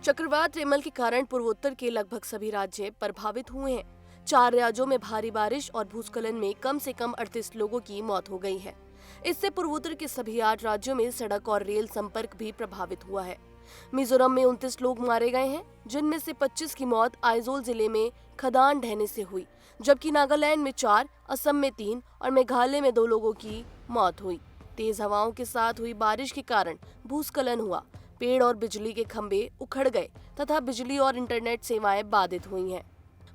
चक्रवात रेमल के कारण पूर्वोत्तर के लगभग सभी राज्य प्रभावित हुए हैं। 4 राज्यों में भारी बारिश और भूस्खलन में कम से कम 38 लोगों की मौत हो गई है। इससे पूर्वोत्तर के सभी 8 राज्यों में सड़क और रेल संपर्क भी प्रभावित हुआ है। मिजोरम में 29 लोग मारे गए हैं, जिनमें से 25 की मौत आइजोल जिले में खदान ढहने से हुई, जबकि नागालैंड में 4, असम में 3 और मेघालय में 2 लोगों की मौत हुई। तेज हवाओं के साथ हुई बारिश के कारण भूस्खलन हुआ, पेड़ और बिजली के खंभे उखड़ गए तथा बिजली और इंटरनेट सेवाएं बाधित हुई हैं।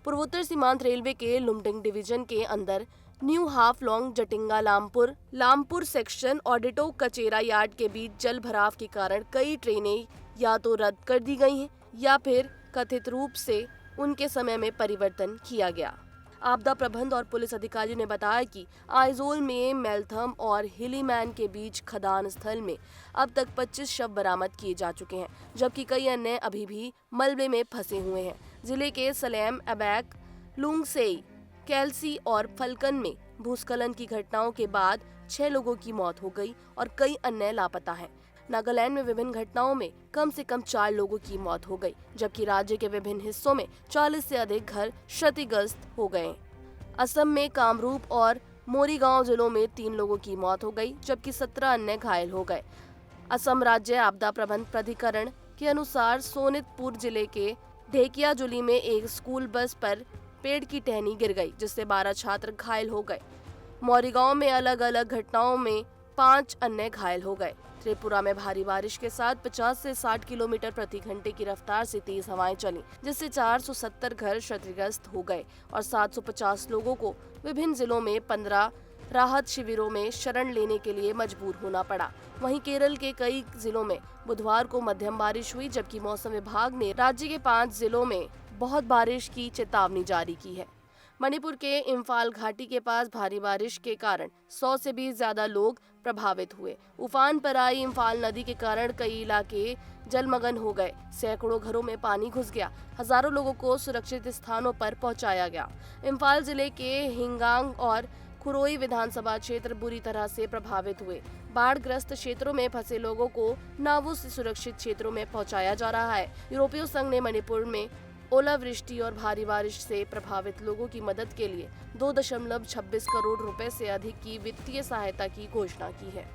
पूर्वोत्तर सीमांत रेलवे के लुमडिंग डिवीजन के अंदर न्यू हाफलोंग जटिंगा लामपुर सेक्शन और डिटो कचेरा यार्ड के बीच जल भराव के कारण कई ट्रेनें या तो रद्द कर दी गई हैं या फिर कथित रूप से उनके समय में परिवर्तन किया गया। आपदा प्रबंधन और पुलिस अधिकारियों ने बताया कि आइजोल में मेलथम और हिलीमैन के बीच खदान स्थल में अब तक 25 शव बरामद किए जा चुके हैं, जबकि कई अन्य अभी भी मलबे में फंसे हुए हैं। जिले के सलेम, अबैक, लुंगसेई, कैल्सी और फलकन में भूस्खलन की घटनाओं के बाद 6 लोगों की मौत हो गई और कई अन्य लापता हैं। नागालैंड में विभिन्न घटनाओं में कम से कम 4 लोगों की मौत हो गई, जबकि राज्य के विभिन्न हिस्सों में 40 से अधिक घर क्षतिग्रस्त हो गए। असम में कामरूप और मोरीगांव जिलों में 3 लोगों की मौत हो गई, जबकि 17 अन्य घायल हो गए। असम राज्य आपदा प्रबंधन प्राधिकरण के अनुसार सोनितपुर जिले के ढेकियाजुली में एक स्कूल बस पर पेड़ की टहनी गिर गई, जिससे 12 छात्र घायल हो गए। मोरीगांव में अलग अलग घटनाओं में 5 अन्य घायल हो गए। त्रिपुरा में भारी बारिश के साथ 50 से 60 किलोमीटर प्रति घंटे की रफ्तार से तेज हवाएं चली, जिससे 470 घर क्षतिग्रस्त हो गए और 750 लोगों को विभिन्न जिलों में 15 राहत शिविरों में शरण लेने के लिए मजबूर होना पड़ा। वहीं केरल के कई जिलों में बुधवार को मध्यम बारिश हुई, जबकि मौसम विभाग ने राज्य के 5 जिलों में बहुत बारिश की चेतावनी जारी की है। मणिपुर के इम्फाल घाटी के पास भारी बारिश के कारण 100 से भी ज्यादा लोग प्रभावित हुए। उफान पर आई इम्फाल नदी के कारण कई इलाके जलमग्न हो गए, सैकड़ों घरों में पानी घुस गया, हजारों लोगों को सुरक्षित स्थानों पर पहुंचाया गया। इम्फाल जिले के हिंगांग और खुरोई विधानसभा क्षेत्र बुरी तरह से प्रभावित हुए। बाढ़ग्रस्त क्षेत्रों में फंसे लोगों को नावों से सुरक्षित क्षेत्रों में पहुंचाया जा रहा है। यूरोपीय संघ ने मणिपुर में ओलावृष्टि और भारी बारिश से प्रभावित लोगों की मदद के लिए 2.26 करोड़ रुपए से अधिक की वित्तीय सहायता की घोषणा की है।